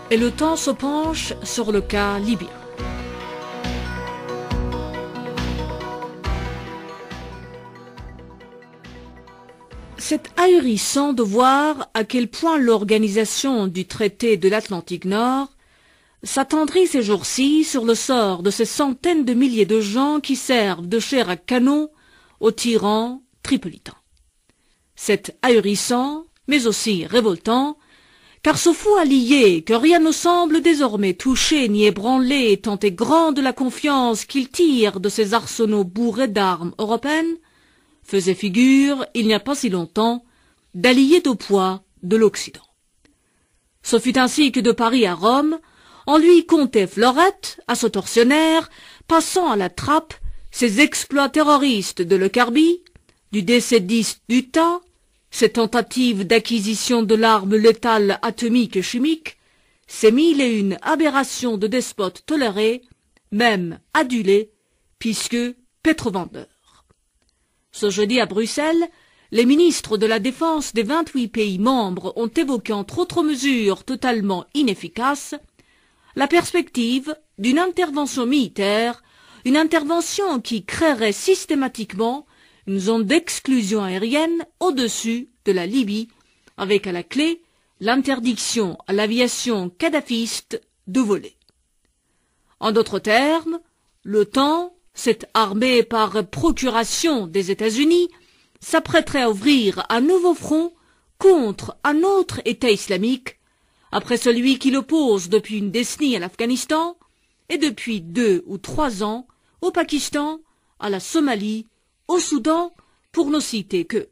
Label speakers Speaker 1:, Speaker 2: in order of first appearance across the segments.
Speaker 1: et le temps se penche sur le cas libyen. C'est ahurissant de voir à quel point l'organisation du traité de l'Atlantique Nord s'attendrit ces jours-ci sur le sort de ces centaines de milliers de gens qui servent de chair à canon aux tyrans tripolitains. C'est ahurissant, mais aussi révoltant, car ce fou allié que rien ne semble désormais toucher ni ébranler tant est grande la confiance qu'il tire de ces arsenaux bourrés d'armes européennes, faisait figure, il n'y a pas si longtemps, d'allié de poids de l'Occident. Ce fut ainsi que de Paris à Rome, on lui comptait florette à ce tortionnaire, passant à la trappe ses exploits terroristes de Le Carbi, du décédiste d'Utah, ses tentatives d'acquisition de l'arme létale atomique et chimique, ces mille et une aberrations de despotes tolérés, même adulés, puisque pétrovendeurs. Ce jeudi à Bruxelles, les ministres de la Défense des 28 pays membres ont évoqué entre autres mesures totalement inefficaces la perspective d'une intervention militaire, une intervention qui créerait systématiquement une zone d'exclusion aérienne au-dessus de la Libye, avec à la clé l'interdiction à l'aviation kadhafiste de voler. En d'autres termes, l'OTAN, cette armée par procuration des États-Unis, s'apprêterait à ouvrir un nouveau front contre un autre État islamique, après celui qui l'oppose depuis une décennie à l'Afghanistan et depuis 2 ou 3 ans au Pakistan, à la Somalie, au Soudan, pour ne citer que.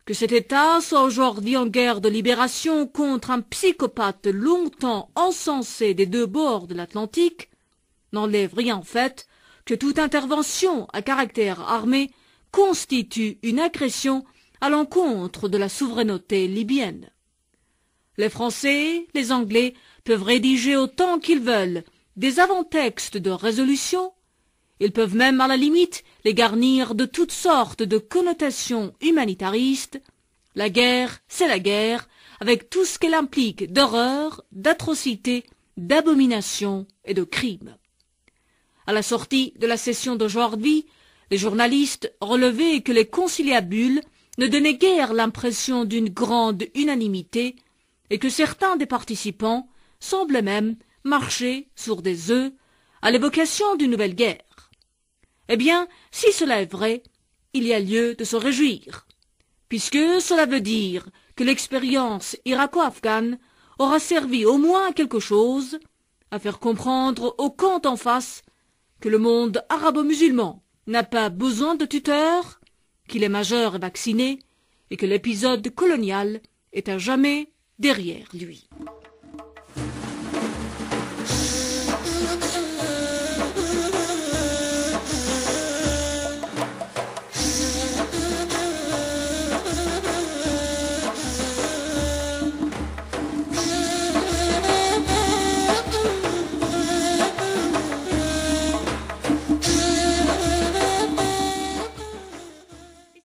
Speaker 1: Que cet État soit aujourd'hui en guerre de libération contre un psychopathe longtemps encensé des 2 bords de l'Atlantique n'enlève rien en fait que toute intervention à caractère armé constitue une agression à l'encontre de la souveraineté libyenne. Les Français, les Anglais peuvent rédiger autant qu'ils veulent des avant-textes de résolution, ils peuvent même à la limite les garnir de toutes sortes de connotations humanitaristes. La guerre, c'est la guerre, avec tout ce qu'elle implique d'horreur, d'atrocité, d'abomination et de crime. À la sortie de la session d'aujourd'hui, les journalistes relevaient que les conciliabules ne donnaient guère l'impression d'une grande unanimité et que certains des participants semblaient même marcher sur des œufs à l'évocation d'une nouvelle guerre. Eh bien, si cela est vrai, il y a lieu de se réjouir, puisque cela veut dire que l'expérience irako-afghane aura servi au moins à quelque chose, à faire comprendre au camp en face que le monde arabo-musulman n'a pas besoin de tuteurs, qu'il est majeur et vacciné, et que l'épisode colonial est à jamais derrière lui.